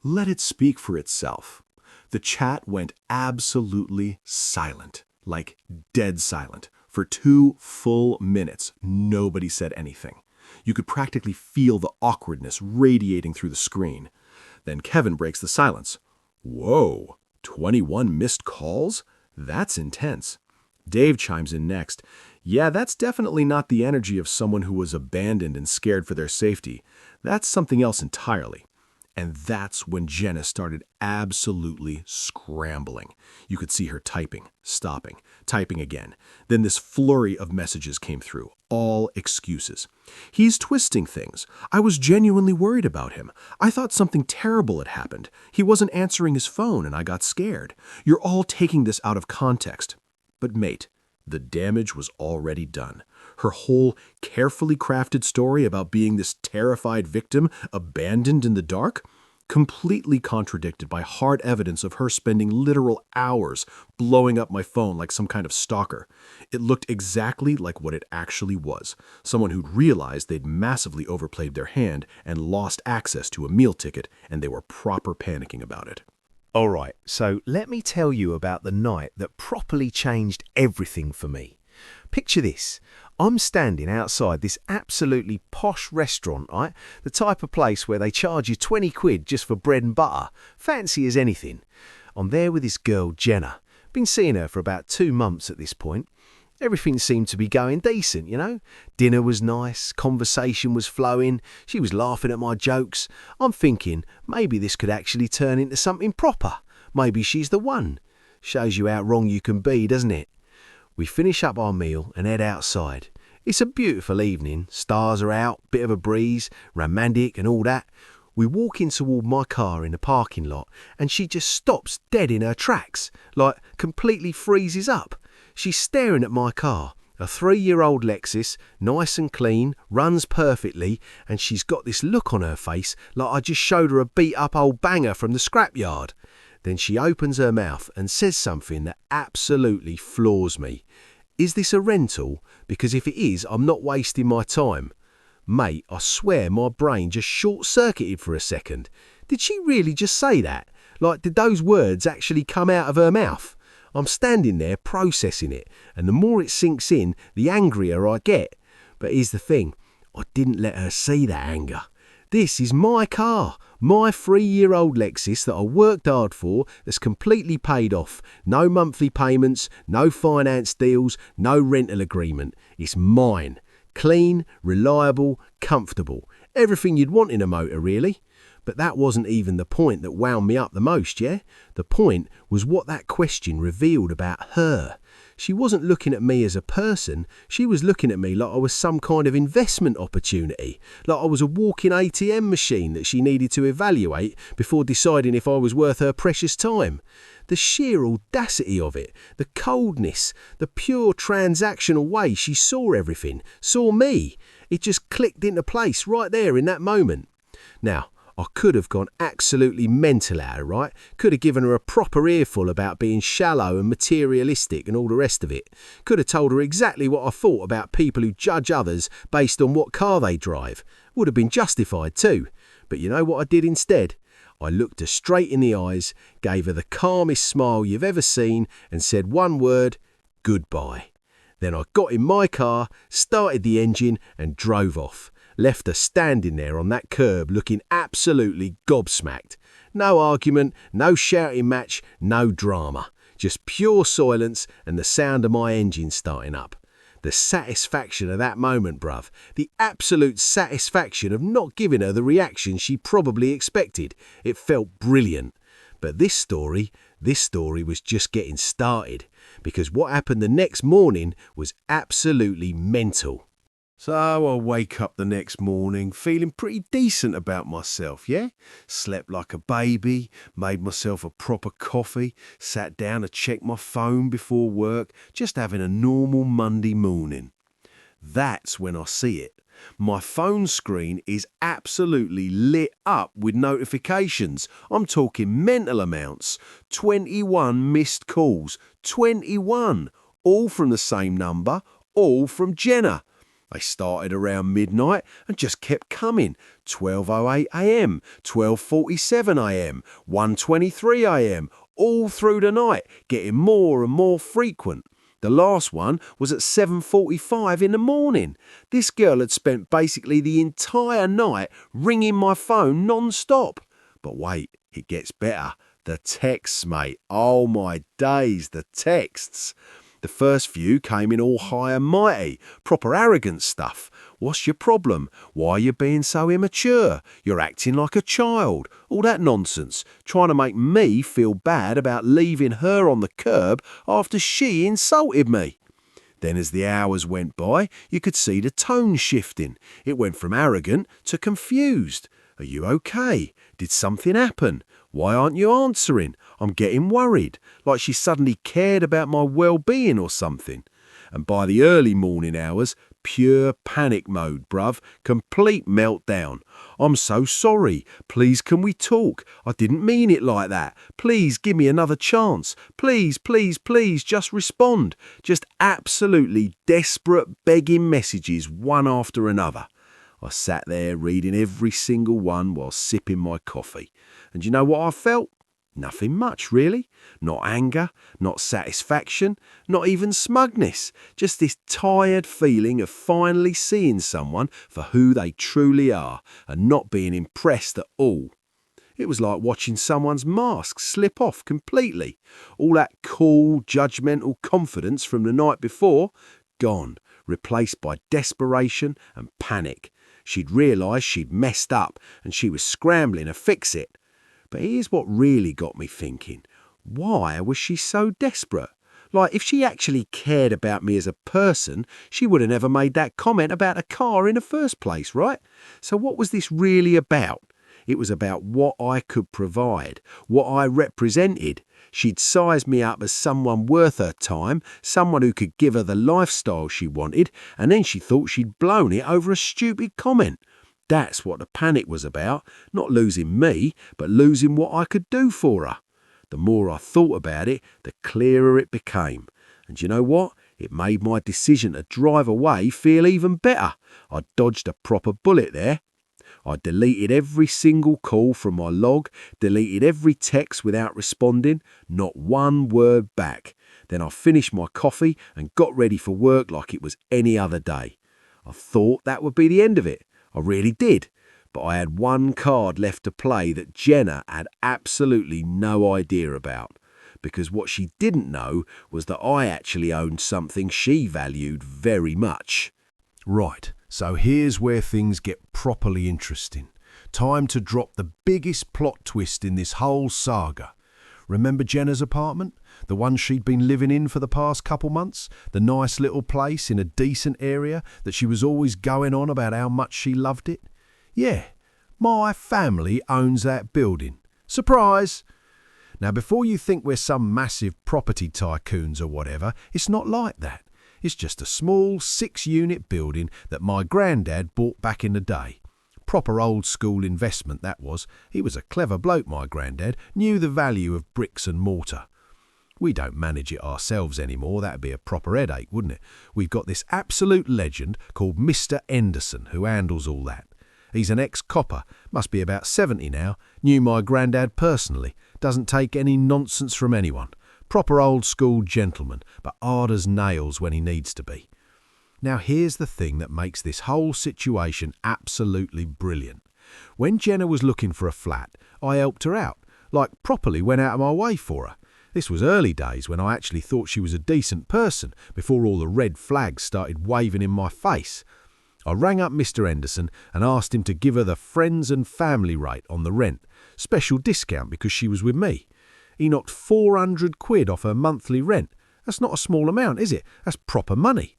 let it speak for itself. The chat went absolutely silent, like dead silent. For 2 full minutes, nobody said anything. You could practically feel the awkwardness radiating through the screen. Then Kevin breaks the silence. Whoa, 21 missed calls? That's intense. Dave chimes in next. Yeah, that's definitely not the energy of someone who was abandoned and scared for their safety. That's something else entirely. And that's when Jenna started absolutely scrambling. You could see her typing, stopping, typing again. Then this flurry of messages came through, all excuses. He's twisting things. I was genuinely worried about him. I thought something terrible had happened. He wasn't answering his phone and I got scared. You're all taking this out of context. But mate, the damage was already done. Her whole carefully crafted story about being this terrified victim abandoned in the dark, completely contradicted by hard evidence of her spending literal hours blowing up my phone like some kind of stalker. It looked exactly like what it actually was, someone who'd realized they'd massively overplayed their hand and lost access to a meal ticket, and they were proper panicking about it. All right, so let me tell you about the night that properly changed everything for me. Picture this. I'm standing outside this absolutely posh restaurant, right? The type of place where they charge you 20 quid just for bread and butter. Fancy as anything. I'm there with this girl, Jenna. Been seeing her for about 2 months at this point. Everything seemed to be going decent, you know? Dinner was nice, conversation was flowing, she was laughing at my jokes. I'm thinking, maybe this could actually turn into something proper. Maybe she's the one. Shows you how wrong you can be, doesn't it? We finish up our meal and head outside. It's a beautiful evening, stars are out, bit of a breeze, romantic and all that. We walk in toward my car in the parking lot and she just stops dead in her tracks, like completely freezes up. She's staring at my car, a 3-year-old Lexus, nice and clean, runs perfectly, and she's got this look on her face like I just showed her a beat-up old banger from the scrapyard. Then she opens her mouth and says something that absolutely floors me. Is this a rental? Because if it is, I'm not wasting my time. Mate, I swear my brain just short-circuited for a second. Did she really just say that? Like, did those words actually come out of her mouth? I'm standing there processing it, and the more it sinks in, the angrier I get. But here's the thing, I didn't let her see that anger. This is my car, my 3-year-old Lexus that I worked hard for, that's completely paid off. No monthly payments, no finance deals, no rental agreement. It's mine. Clean, reliable, comfortable. Everything you'd want in a motor, really. But that wasn't even the point that wound me up the most, yeah? The point was what that question revealed about her. She wasn't looking at me as a person, she was looking at me like I was some kind of investment opportunity, like I was a walking ATM machine that she needed to evaluate before deciding if I was worth her precious time. The sheer audacity of it, the coldness, the pure transactional way she saw everything, saw me. It just clicked into place right there in that moment. Now, I could have gone absolutely mental at her, right? Could have given her a proper earful about being shallow and materialistic and all the rest of it. Could have told her exactly what I thought about people who judge others based on what car they drive. Would have been justified too. But you know what I did instead? I looked her straight in the eyes, gave her the calmest smile you've ever seen, and said one word, goodbye. Then I got in my car, started the engine, and drove off. Left her standing there on that curb looking absolutely gobsmacked. No argument, no shouting match, no drama. Just pure silence and the sound of my engine starting up. The satisfaction of that moment, bruv. The absolute satisfaction of not giving her the reaction she probably expected. It felt brilliant. But this story was just getting started. Because what happened the next morning was absolutely mental. So I wake up the next morning feeling pretty decent about myself, yeah? Slept like a baby, made myself a proper coffee, sat down to check my phone before work, just having a normal Monday morning. That's when I see it. My phone screen is absolutely lit up with notifications. I'm talking mental amounts. 21 missed calls. 21. All from the same number, all from Jenna. They started around midnight and just kept coming. 12:08 a.m., 12:47 a.m., 1:23 a.m., all through the night, getting more and more frequent. The last one was at 7:45 in the morning. This girl had spent basically the entire night ringing my phone non-stop. But wait, it gets better. The texts, mate. Oh my days, the texts. The first few came in all high and mighty, proper arrogant stuff. What's your problem? Why are you being so immature? You're acting like a child. All that nonsense, trying to make me feel bad about leaving her on the curb after she insulted me. Then as the hours went by, you could see the tone shifting. It went from arrogant to confused. Are you okay? Did something happen? Why aren't you answering? I'm getting worried, like she suddenly cared about my well-being or something. And by the early morning hours, pure panic mode, bruv. Complete meltdown. I'm so sorry. Please can we talk? I didn't mean it like that. Please give me another chance. Please, please, please just respond. Just absolutely desperate begging messages one after another. I sat there reading every single one while sipping my coffee. And you know what I felt? Nothing much, really. Not anger, not satisfaction, not even smugness. Just this tired feeling of finally seeing someone for who they truly are and not being impressed at all. It was like watching someone's mask slip off completely. All that cool, judgmental confidence from the night before, gone, replaced by desperation and panic. She'd realised she'd messed up and she was scrambling to fix it. But here's what really got me thinking. Why was she so desperate? Like, if she actually cared about me as a person, she would have never made that comment about a car in the first place, right? So what was this really about? It was about what I could provide, what I represented. She'd sized me up as someone worth her time, someone who could give her the lifestyle she wanted, and then she thought she'd blown it over a stupid comment. That's what the panic was about, not losing me, but losing what I could do for her. The more I thought about it, the clearer it became. And you know what? It made my decision to drive away feel even better. I dodged a proper bullet there. I deleted every single call from my log, deleted every text without responding, not one word back. Then I finished my coffee and got ready for work like it was any other day. I thought that would be the end of it. I really did. But I had one card left to play that Jenna had absolutely no idea about. Because what she didn't know was that I actually owned something she valued very much. Right, so here's where things get properly interesting. Time to drop the biggest plot twist in this whole saga. Remember Jenna's apartment? The one she'd been living in for the past couple months? The nice little place in a decent area that she was always going on about how much she loved it? Yeah, my family owns that building. Surprise! Now, before you think we're some massive property tycoons or whatever, it's not like that. It's just a small 6-unit building that my granddad bought back in the day. Proper old-school investment, that was. He was a clever bloke, my granddad, knew the value of bricks and mortar. We don't manage it ourselves anymore, that'd be a proper headache, wouldn't it? We've got this absolute legend called Mr. Henderson who handles all that. He's an ex-copper, must be about 70 now, knew my granddad personally, doesn't take any nonsense from anyone. Proper old-school gentleman, but hard as nails when he needs to be. Now here's the thing that makes this whole situation absolutely brilliant. When Jenna was looking for a flat, I helped her out, like properly went out of my way for her. This was early days when I actually thought she was a decent person, before all the red flags started waving in my face. I rang up Mr. Henderson and asked him to give her the friends and family rate on the rent, special discount because she was with me. He knocked 400 quid off her monthly rent. That's not a small amount, is it? That's proper money.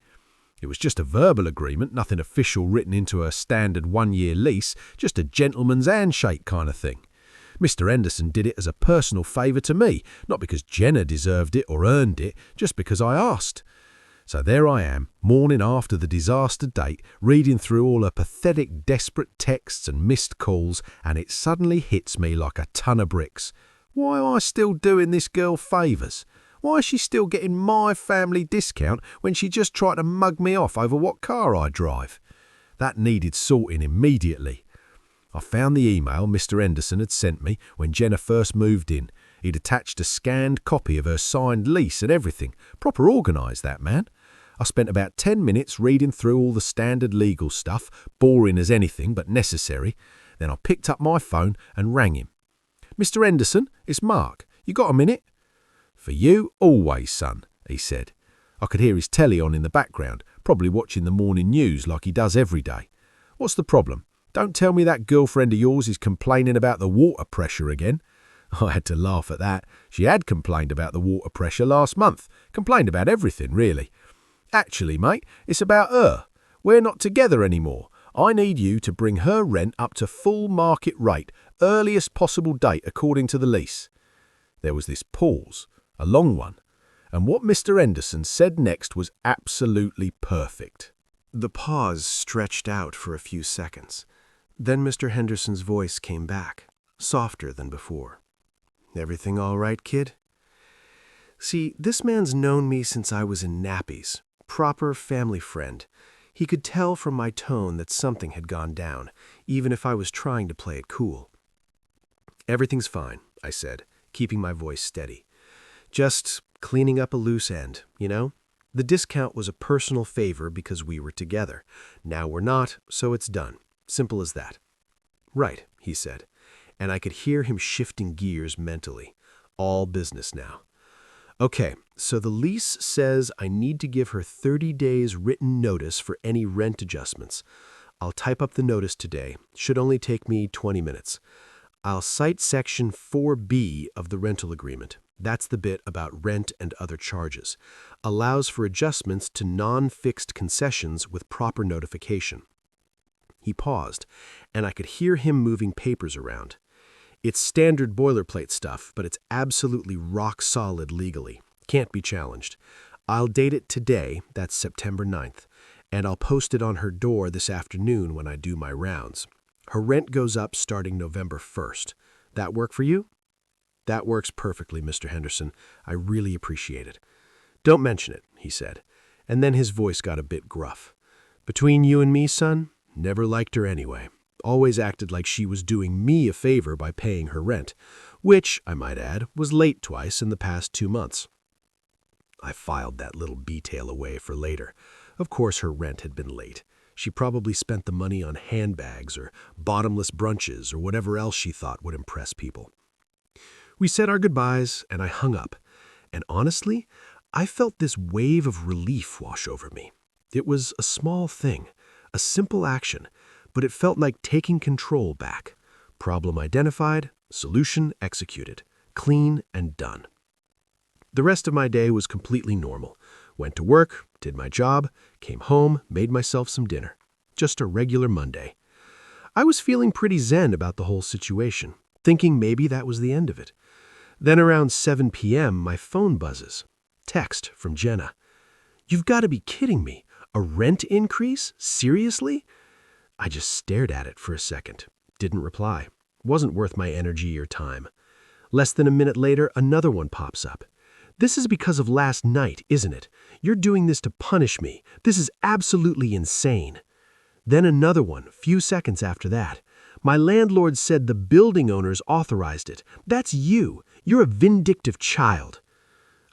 It was just a verbal agreement, nothing official written into her standard 1-year lease, just a gentleman's handshake kind of thing. Mr. Henderson did it as a personal favour to me, not because Jenna deserved it or earned it, just because I asked. So there I am, morning after the disaster date, reading through all her pathetic, desperate texts and missed calls, and it suddenly hits me like a ton of bricks. Why am I still doing this girl favours? Why is she still getting my family discount when she just tried to mug me off over what car I drive? That needed sorting immediately. I found the email Mr. Henderson had sent me when Jenna first moved in. He'd attached a scanned copy of her signed lease and everything. Proper organised, that man. I spent about 10 minutes reading through all the standard legal stuff, boring as anything but necessary. Then I picked up my phone and rang him. "Mr. Henderson, it's Mark. You got a minute?" "For you, always, son," he said. I could hear his telly on in the background, probably watching the morning news like he does every day. "What's the problem? Don't tell me that girlfriend of yours is complaining about the water pressure again." I had to laugh at that. She had complained about the water pressure last month. Complained about everything, really. "Actually, mate, it's about her. We're not together anymore. I need you to bring her rent up to full market rate, earliest possible date according to the lease." There was this pause, a long one, and what Mr. Henderson said next was absolutely perfect. The pause stretched out for a few seconds. Then Mr. Henderson's voice came back, softer than before. "Everything all right, kid? See, this man's known me since I was in nappies. Proper family friend. He could tell from my tone that something had gone down, even if I was trying to play it cool." "Everything's fine," I said, keeping my voice steady. "Just cleaning up a loose end, you know? The discount was a personal favor because we were together. Now we're not, so it's done. Simple as that." "Right," he said, and I could hear him shifting gears mentally. All business now. "Okay, so the lease says I need to give her 30 days written notice for any rent adjustments. I'll type up the notice today. Should only take me 20 minutes. I'll cite Section 4B of the rental agreement. That's the bit about rent and other charges. Allows for adjustments to non-fixed concessions with proper notification." He paused, and I could hear him moving papers around. "It's standard boilerplate stuff, but it's absolutely rock solid legally. Can't be challenged. I'll date it today, that's September 9th, and I'll post it on her door this afternoon when I do my rounds. Her rent goes up starting November 1st. That work for you?" "That works perfectly, Mr. Henderson. I really appreciate it." "Don't mention it," he said, and then his voice got a bit gruff. "Between you and me, son, never liked her anyway. Always acted like she was doing me a favor by paying her rent, which, I might add, was late twice in the past 2 months. I filed that little detail away for later. Of course her rent had been late. She probably spent the money on handbags or bottomless brunches or whatever else she thought would impress people. We said our goodbyes, and I hung up. And honestly, I felt this wave of relief wash over me. It was a small thing, a simple action, but it felt like taking control back. Problem identified, solution executed, clean and done. The rest of my day was completely normal. Went to work, did my job, came home, made myself some dinner. Just a regular Monday. I was feeling pretty zen about the whole situation, thinking maybe that was the end of it. Then around 7 p.m., my phone buzzes. Text from Jenna. "You've got to be kidding me. A rent increase? Seriously?" I just stared at it for a second. Didn't reply. Wasn't worth my energy or time. Less than a minute later, another one pops up. "This is because of last night, isn't it? You're doing this to punish me. This is absolutely insane." Then another one, few seconds after that. "My landlord said the building owners authorized it. That's you. You're a vindictive child."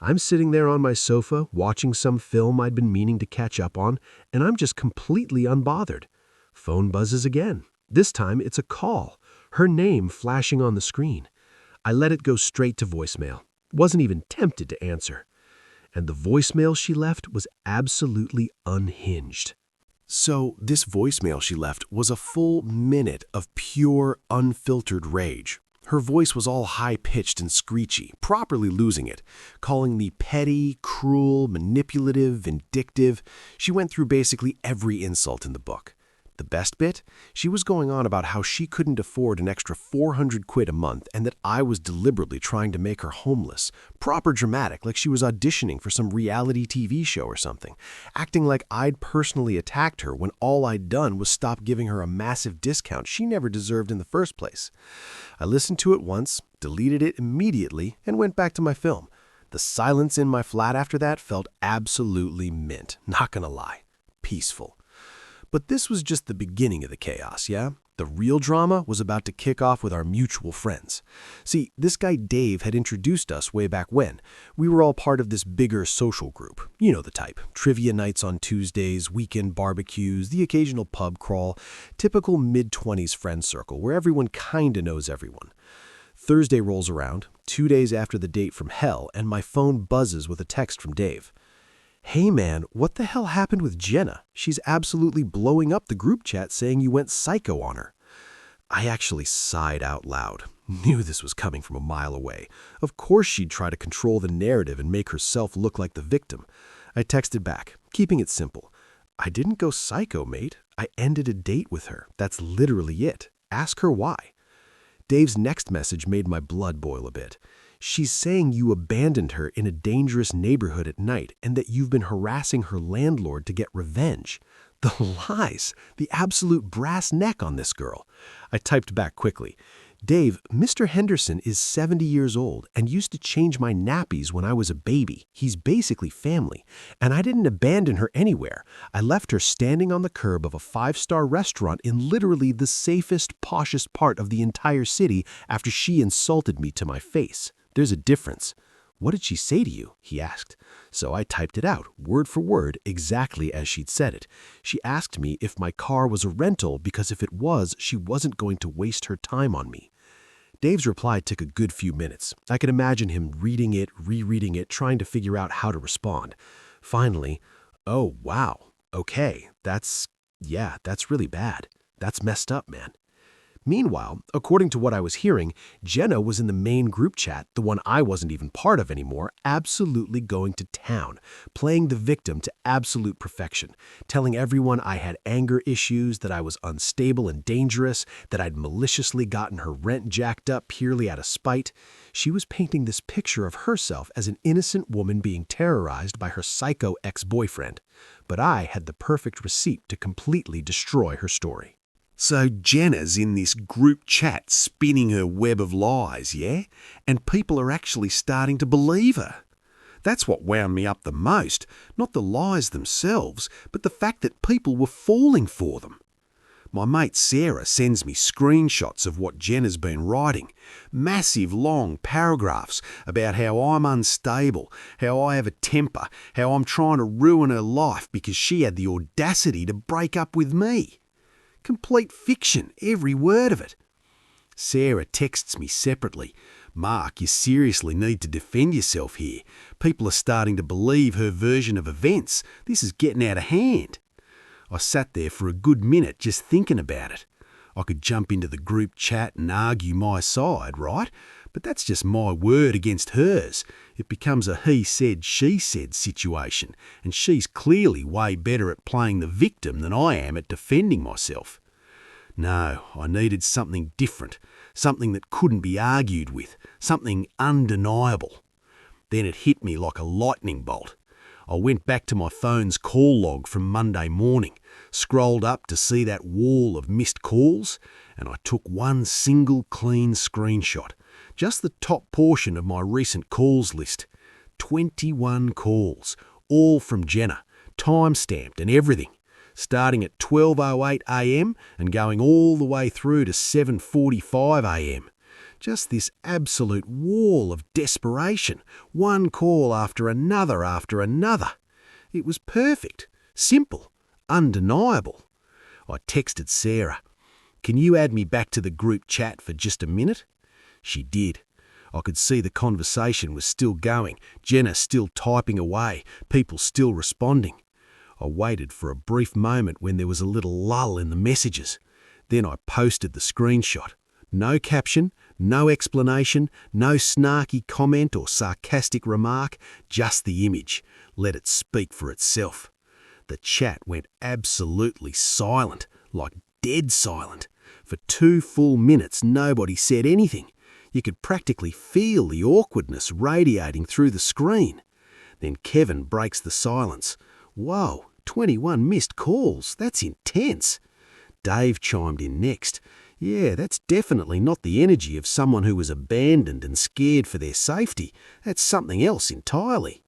I'm sitting there on my sofa, watching some film I'd been meaning to catch up on, and I'm just completely unbothered. Phone buzzes again. This time it's a call, her name flashing on the screen. I let it go straight to voicemail. Wasn't even tempted to answer. And the voicemail she left was absolutely unhinged. So this voicemail she left was a full minute of pure, unfiltered rage. Her voice was all high-pitched and screechy, properly losing it, calling me petty, cruel, manipulative, vindictive. She went through basically every insult in the book. The best bit? She was going on about how she couldn't afford an extra 400 quid a month and that I was deliberately trying to make her homeless. Proper dramatic, like she was auditioning for some reality TV show or something. Acting like I'd personally attacked her when all I'd done was stop giving her a massive discount she never deserved in the first place. I listened to it once, deleted it immediately, and went back to my film. The silence in my flat after that felt absolutely mint, not gonna lie. Peaceful. But this was just the beginning of the chaos, yeah? The real drama was about to kick off with our mutual friends. See, this guy Dave had introduced us way back when. We were all part of this bigger social group. You know the type. Trivia nights on Tuesdays, weekend barbecues, the occasional pub crawl, typical mid-20s friend circle where everyone kinda knows everyone. Thursday rolls around, 2 days after the date from hell, and my phone buzzes with a text from Dave. "Hey man, what the hell happened with Jenna? She's absolutely blowing up the group chat saying you went psycho on her." I actually sighed out loud. Knew this was coming from a mile away. Of course she'd try to control the narrative and make herself look like the victim. I texted back, keeping it simple. "I didn't go psycho, mate. I ended a date with her. That's literally it. Ask her why." Dave's next message made my blood boil a bit. "She's saying you abandoned her in a dangerous neighborhood at night and that you've been harassing her landlord to get revenge." The lies, the absolute brass neck on this girl. I typed back quickly. "Dave, Mr. Henderson is 70 years old and used to change my nappies when I was a baby. He's basically family. And I didn't abandon her anywhere. I left her standing on the curb of a 5-star restaurant in literally the safest, poshest part of the entire city after she insulted me to my face. There's a difference." "What did she say to you?" he asked. So I typed it out, word for word, exactly as she'd said it. She asked me if my car was a rental because if it was, she wasn't going to waste her time on me. Dave's reply took a good few minutes. I could imagine him reading it, rereading it, trying to figure out how to respond. Finally, "Oh, wow. Okay, that's really bad. That's messed up, man." Meanwhile, according to what I was hearing, Jenna was in the main group chat, the one I wasn't even part of anymore, absolutely going to town, playing the victim to absolute perfection, telling everyone I had anger issues, that I was unstable and dangerous, that I'd maliciously gotten her rent jacked up purely out of spite. She was painting this picture of herself as an innocent woman being terrorized by her psycho ex-boyfriend. But I had the perfect receipt to completely destroy her story. So Jenna's in this group chat spinning her web of lies, yeah? And people are actually starting to believe her. That's what wound me up the most, not the lies themselves, but the fact that people were falling for them. My mate Sarah sends me screenshots of what Jenna's been writing. Massive long paragraphs about how I'm unstable, how I have a temper, how I'm trying to ruin her life because she had the audacity to break up with me. Complete fiction, every word of it. Sarah texts me separately. "Mark, you seriously need to defend yourself here. People are starting to believe her version of events. This is getting out of hand." I sat there for a good minute just thinking about it. I could jump into the group chat and argue my side, right? But that's just my word against hers. It becomes a he said, she said situation, and she's clearly way better at playing the victim than I am at defending myself. No, I needed something different, something that couldn't be argued with, something undeniable. Then it hit me like a lightning bolt. I went back to my phone's call log from Monday morning, scrolled up to see that wall of missed calls, and I took one single clean screenshot. Just the top portion of my recent calls list. 21 calls, all from Jenna, time-stamped and everything, starting at 12:08 a.m. and going all the way through to 7:45 a.m. Just this absolute wall of desperation, one call after another after another. It was perfect, simple, undeniable. I texted Sarah, "Can you add me back to the group chat for just a minute?" She did. I could see the conversation was still going, Jenna still typing away, people still responding. I waited for a brief moment when there was a little lull in the messages. Then I posted the screenshot. No caption, no explanation, no snarky comment or sarcastic remark, just the image. Let it speak for itself. The chat went absolutely silent, like dead silent. For 2 full minutes, nobody said anything. You could practically feel the awkwardness radiating through the screen. Then Kevin breaks the silence. "Whoa, 21 missed calls. That's intense." Dave chimed in next. "Yeah, that's definitely not the energy of someone who was abandoned and scared for their safety. That's something else entirely."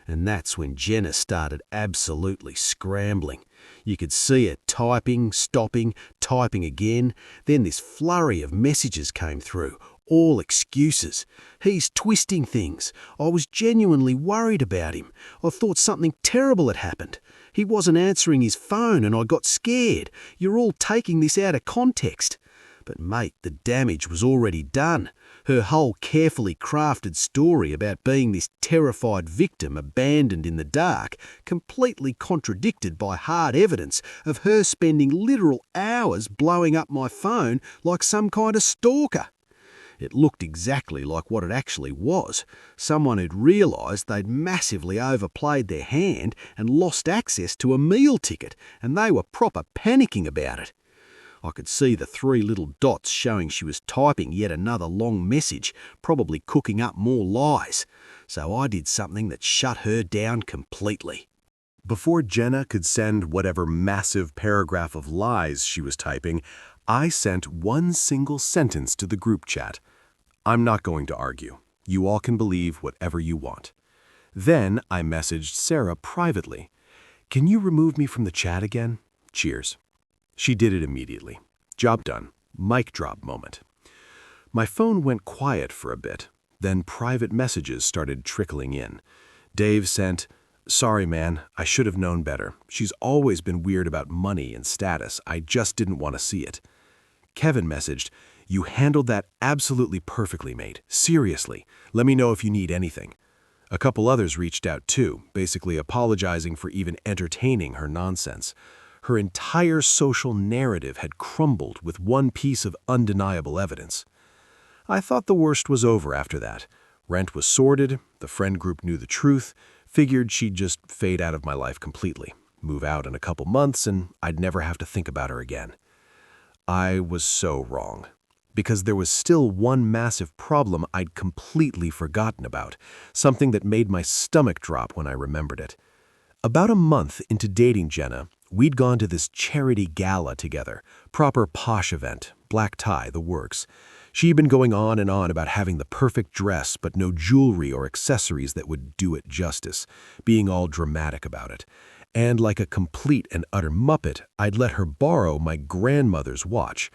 And that's when Jenna started absolutely scrambling. You could see her typing, stopping, typing again. Then this flurry of messages came through, all excuses. He's twisting things. I was genuinely worried about him. I thought something terrible had happened. He wasn't answering his phone and I got scared. You're all taking this out of context. But mate, the damage was already done. Her whole carefully crafted story about being this terrified victim abandoned in the dark, completely contradicted by hard evidence of her spending literal hours blowing up my phone like some kind of stalker. It looked exactly like what it actually was. Someone who'd realised they'd massively overplayed their hand and lost access to a meal ticket, and they were proper panicking about it. I could see the 3 little dots showing she was typing yet another long message, probably cooking up more lies. So I did something that shut her down completely. Before Jenna could send whatever massive paragraph of lies she was typing, I sent one single sentence to the group chat. I'm not going to argue. You all can believe whatever you want. Then I messaged Sarah privately. Can you remove me from the chat again? Cheers. She did it immediately. Job done. Mic drop moment. My phone went quiet for a bit. Then private messages started trickling in. Dave sent, "Sorry, man, I should have known better. She's always been weird about money and status. I just didn't want to see it." Kevin messaged, "You handled that absolutely perfectly, mate. Seriously. Let me know if you need anything." A couple others reached out too, basically apologizing for even entertaining her nonsense. Her entire social narrative had crumbled with one piece of undeniable evidence. I thought the worst was over after that. Rent was sorted, the friend group knew the truth, figured she'd just fade out of my life completely, move out in a couple months, and I'd never have to think about her again. I was so wrong. Because there was still one massive problem I'd completely forgotten about, something that made my stomach drop when I remembered it. About a month into dating Jenna, we'd gone to this charity gala together, proper posh event, black tie, the works. She'd been going on and on about having the perfect dress but no jewelry or accessories that would do it justice, being all dramatic about it. And like a complete and utter muppet, I'd let her borrow my grandmother's watch.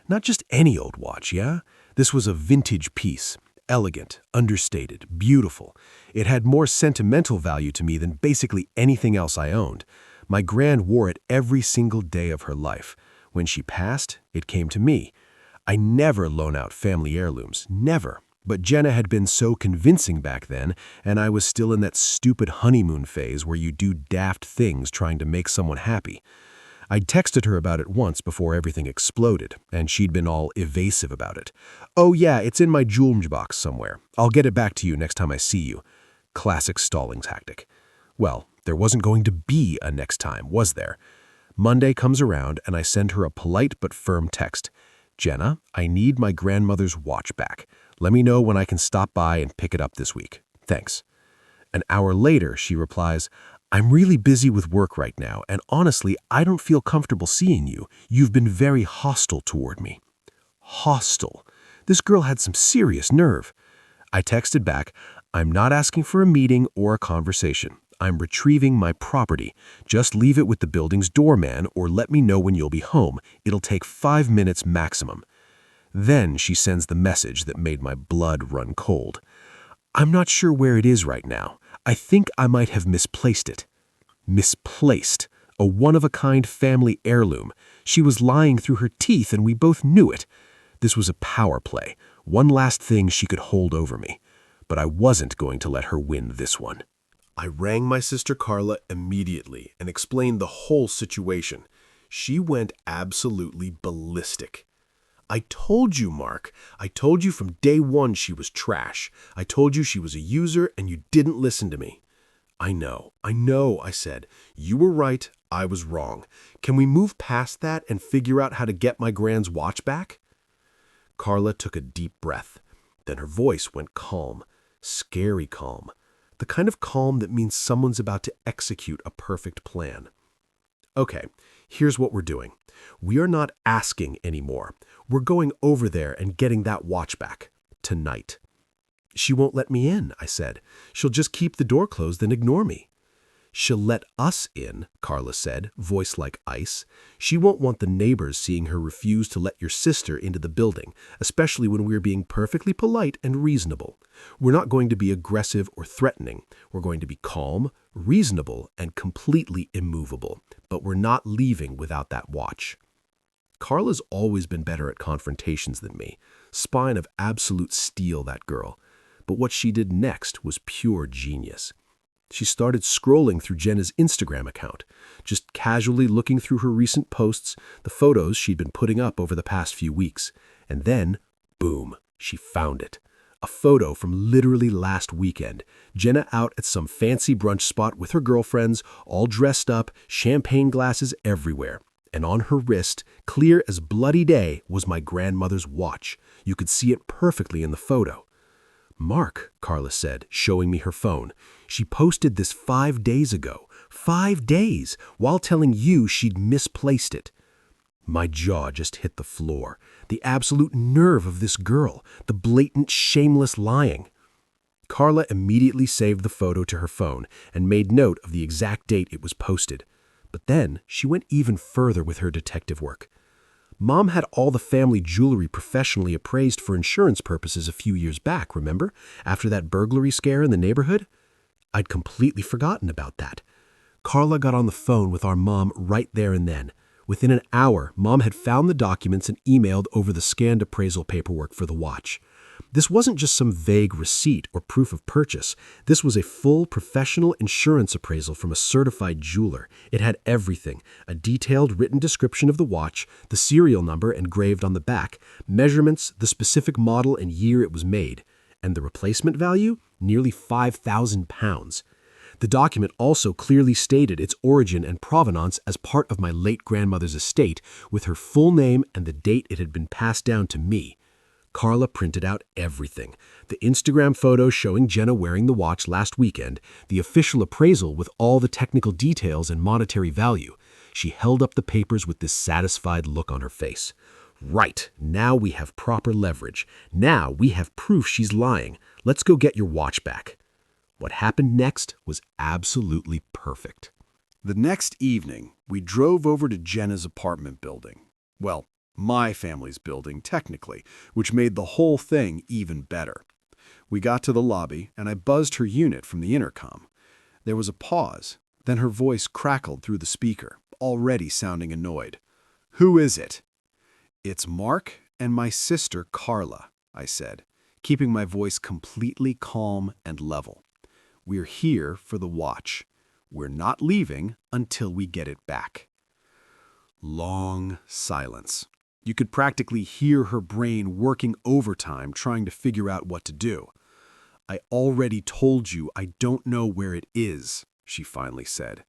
Not just any old watch, yeah? This was a vintage piece. Elegant, understated, beautiful. It had more sentimental value to me than basically anything else I owned. My gran wore it every single day of her life. When she passed, it came to me. I never loan out family heirlooms, never. But Jenna had been so convincing back then, and I was still in that stupid honeymoon phase where you do daft things trying to make someone happy. I'd texted her about it once before everything exploded, and she'd been all evasive about it. "Oh yeah, it's in my jewelry box somewhere. I'll get it back to you next time I see you." Classic stalling tactic. Well, there wasn't going to be a next time, was there? Monday comes around and I send her a polite but firm text. "Jenna, I need my grandmother's watch back. Let me know when I can stop by and pick it up this week. Thanks." An hour later, she replies, "I'm really busy with work right now, and honestly, I don't feel comfortable seeing you. You've been very hostile toward me." Hostile. This girl had some serious nerve. I texted back, "I'm not asking for a meeting or a conversation. I'm retrieving my property. Just leave it with the building's doorman or let me know when you'll be home. It'll take 5 minutes maximum." Then she sends the message that made my blood run cold. "I'm not sure where it is right now. I think I might have misplaced it." Misplaced. A one-of-a-kind family heirloom. She was lying through her teeth and we both knew it. This was a power play. One last thing she could hold over me. But I wasn't going to let her win this one. I rang my sister Carla immediately and explained the whole situation. She went absolutely ballistic. "I told you, Mark. I told you from day one she was trash. I told you she was a user and you didn't listen to me." I know, I said. "You were right, I was wrong. Can we move past that and figure out how to get my grand's watch back?" Carla took a deep breath. Then her voice went calm, scary calm. The kind of calm that means someone's about to execute a perfect plan. "Okay, here's what we're doing. We are not asking anymore. We're going over there and getting that watch back. Tonight." "She won't let me in," I said. "She'll just keep the door closed and ignore me." She'll let us in, Carla said, voice like ice. She won't want the neighbors seeing her refuse to let your sister into the building, especially when we're being perfectly polite and reasonable. We're not going to be aggressive or threatening. We're going to be calm, reasonable, and completely immovable. But we're not leaving without that watch. Carla's always been better at confrontations than me. Spine of absolute steel, that girl. But what she did next was pure genius. She started scrolling through Jenna's Instagram account, just casually looking through her recent posts, the photos she'd been putting up over the past few weeks. And then, boom, she found it. A photo from literally last weekend. Jenna out at some fancy brunch spot with her girlfriends, all dressed up, champagne glasses everywhere. And on her wrist, clear as bloody day, was my grandmother's watch. You could see it perfectly in the photo. Mark, Carla said, showing me her phone. She posted this 5 days ago. 5 days, while telling you she'd misplaced it. My jaw just hit the floor. The absolute nerve of this girl, the blatant, shameless lying. Carla immediately saved the photo to her phone and made note of the exact date it was posted. But then she went even further with her detective work. Mom had all the family jewelry professionally appraised for insurance purposes a few years back, remember? After that burglary scare in the neighborhood? I'd completely forgotten about that. Carla got on the phone with our mom right there and then. Within an hour, Mom had found the documents and emailed over the scanned appraisal paperwork for the watch. This wasn't just some vague receipt or proof of purchase. This was a full professional insurance appraisal from a certified jeweler. It had everything: a detailed written description of the watch, the serial number engraved on the back, measurements, the specific model and year it was made. And the replacement value? Nearly £5,000. The document also clearly stated its origin and provenance as part of my late grandmother's estate, with her full name and the date it had been passed down to me. Carla printed out everything. The Instagram photo showing Jenna wearing the watch last weekend, the official appraisal with all the technical details and monetary value. She held up the papers with this satisfied look on her face. Right, now we have proper leverage. Now we have proof she's lying. Let's go get your watch back. What happened next was absolutely perfect. The next evening, we drove over to Jenna's apartment building. Well, my family's building, technically, which made the whole thing even better. We got to the lobby, and I buzzed her unit from the intercom. There was a pause, then her voice crackled through the speaker, already sounding annoyed. "Who is it?" "It's Mark and my sister Carla," I said, keeping my voice completely calm and level. "We're here for the watch. We're not leaving until we get it back." Long silence. You could practically hear her brain working overtime trying to figure out what to do. "I already told you I don't know where it is," she finally said.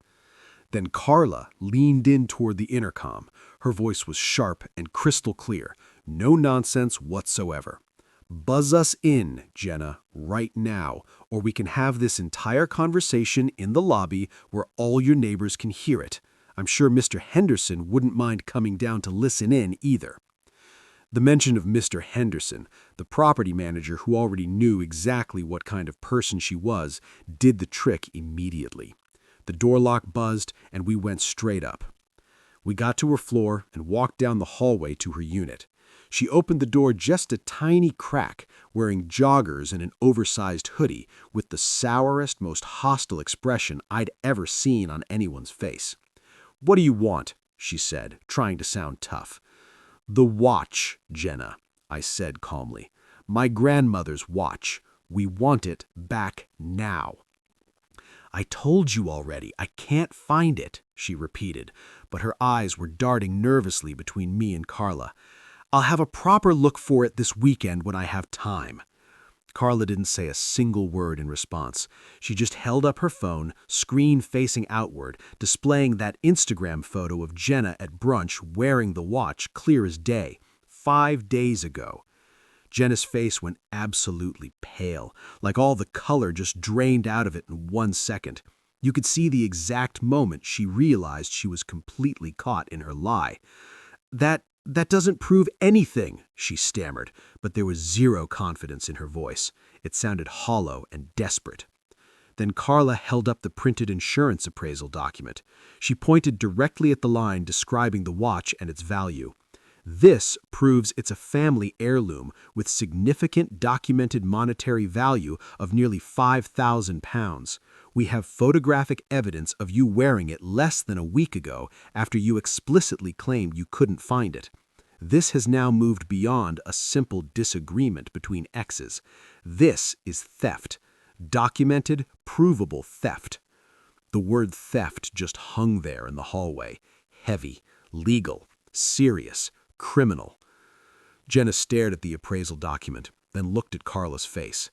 Then Carla leaned in toward the intercom. Her voice was sharp and crystal clear. No nonsense whatsoever. "Buzz us in, Jenna, right now, or we can have this entire conversation in the lobby where all your neighbors can hear it. I'm sure Mr. Henderson wouldn't mind coming down to listen in either." The mention of Mr. Henderson, the property manager who already knew exactly what kind of person she was, did the trick immediately. The door lock buzzed, and we went straight up. We got to her floor and walked down the hallway to her unit. She opened the door just a tiny crack, wearing joggers and an oversized hoodie, with the sourest, most hostile expression I'd ever seen on anyone's face. "What do you want?" she said, trying to sound tough. "The watch, Jenna," I said calmly. "My grandmother's watch. We want it back now." "I told you already, I can't find it," she repeated, but her eyes were darting nervously between me and Carla. "I'll have a proper look for it this weekend when I have time." Carla didn't say a single word in response. She just held up her phone, screen facing outward, displaying that Instagram photo of Jenna at brunch wearing the watch clear as day, 5 days ago. Jenna's face went absolutely pale, like all the color just drained out of it in 1 second. You could see the exact moment she realized she was completely caught in her lie. That doesn't prove anything," she stammered, but there was zero confidence in her voice. It sounded hollow and desperate. Then Carla held up the printed insurance appraisal document. She pointed directly at the line describing the watch and its value. This proves it's a family heirloom with significant documented monetary value of nearly £5,000. We have photographic evidence of you wearing it less than a week ago after you explicitly claimed you couldn't find it. This has now moved beyond a simple disagreement between exes. This is theft. Documented, provable theft. The word theft just hung there in the hallway. Heavy, legal, serious, criminal. Jenna stared at the appraisal document, then looked at Carla's face.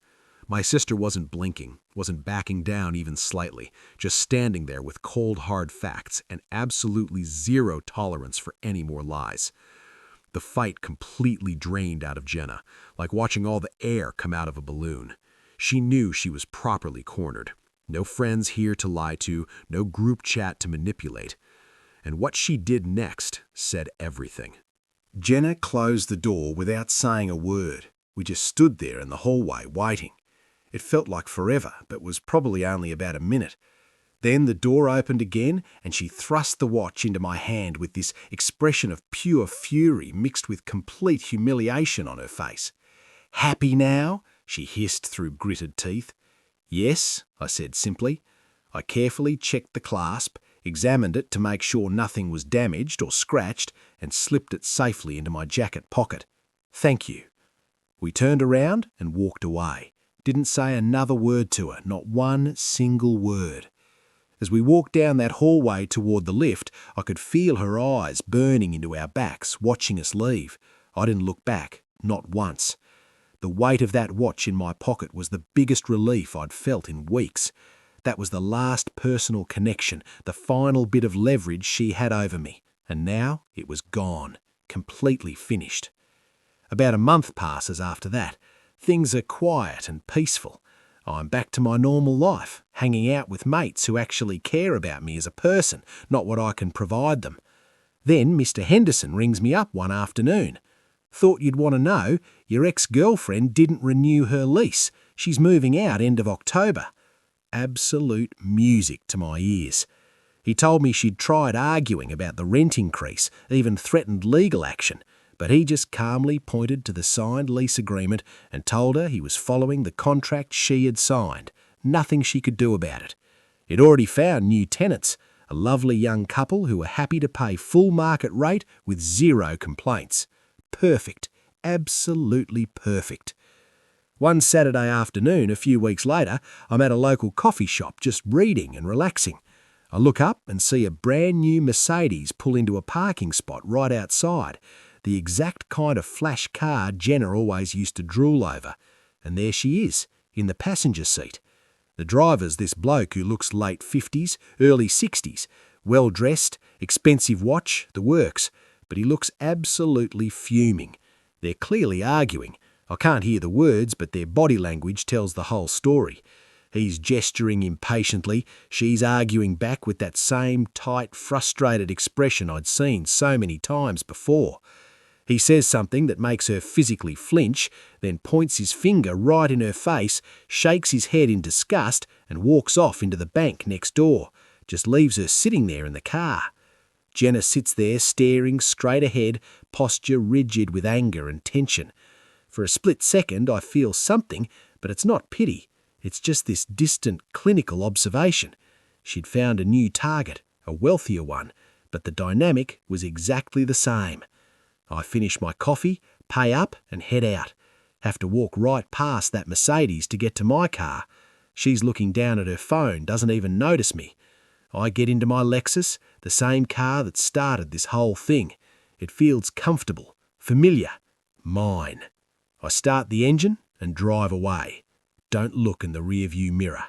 My sister wasn't blinking, wasn't backing down even slightly, just standing there with cold, hard facts and absolutely zero tolerance for any more lies. The fight completely drained out of Jenna, like watching all the air come out of a balloon. She knew she was properly cornered. No friends here to lie to, no group chat to manipulate. And what she did next said everything. Jenna closed the door without saying a word. We just stood there in the hallway waiting. It felt like forever, but was probably only about a minute. Then the door opened again and she thrust the watch into my hand with this expression of pure fury mixed with complete humiliation on her face. "Happy now?" she hissed through gritted teeth. "Yes," I said simply. I carefully checked the clasp, examined it to make sure nothing was damaged or scratched, and slipped it safely into my jacket pocket. "Thank you." We turned around and walked away. Didn't say another word to her, not one single word. As we walked down that hallway toward the lift, I could feel her eyes burning into our backs, watching us leave. I didn't look back, not once. The weight of that watch in my pocket was the biggest relief I'd felt in weeks. That was the last personal connection, the final bit of leverage she had over me. And now it was gone, completely finished. About a month passes after that. Things are quiet and peaceful. I'm back to my normal life, hanging out with mates who actually care about me as a person, not what I can provide them. Then Mr. Henderson rings me up one afternoon. "Thought you'd want to know, your ex-girlfriend didn't renew her lease. She's moving out end of October." Absolute music to my ears. He told me she'd tried arguing about the rent increase, even threatened legal action, but he just calmly pointed to the signed lease agreement and told her he was following the contract she had signed. Nothing she could do about it. He'd already found new tenants, a lovely young couple who were happy to pay full market rate with zero complaints. Perfect. Absolutely perfect. One Saturday afternoon, a few weeks later, I'm at a local coffee shop just reading and relaxing. I look up and see a brand new Mercedes pull into a parking spot right outside, the exact kind of flash car Jenna always used to drool over. And there she is, in the passenger seat. The driver's this bloke who looks late 50s, early 60s, well-dressed, expensive watch, the works, but he looks absolutely fuming. They're clearly arguing. I can't hear the words, but their body language tells the whole story. He's gesturing impatiently, she's arguing back with that same tight, frustrated expression I'd seen so many times before. He says something that makes her physically flinch, then points his finger right in her face, shakes his head in disgust, and walks off into the bank next door, just leaves her sitting there in the car. Jenna sits there staring straight ahead, posture rigid with anger and tension. For a split second I feel something, but it's not pity. It's just this distant clinical observation. She'd found a new target, a wealthier one, but the dynamic was exactly the same. I finish my coffee, pay up and head out. Have to walk right past that Mercedes to get to my car. She's looking down at her phone, doesn't even notice me. I get into my Lexus, the same car that started this whole thing. It feels comfortable, familiar, mine. I start the engine and drive away. Don't look in the rearview mirror.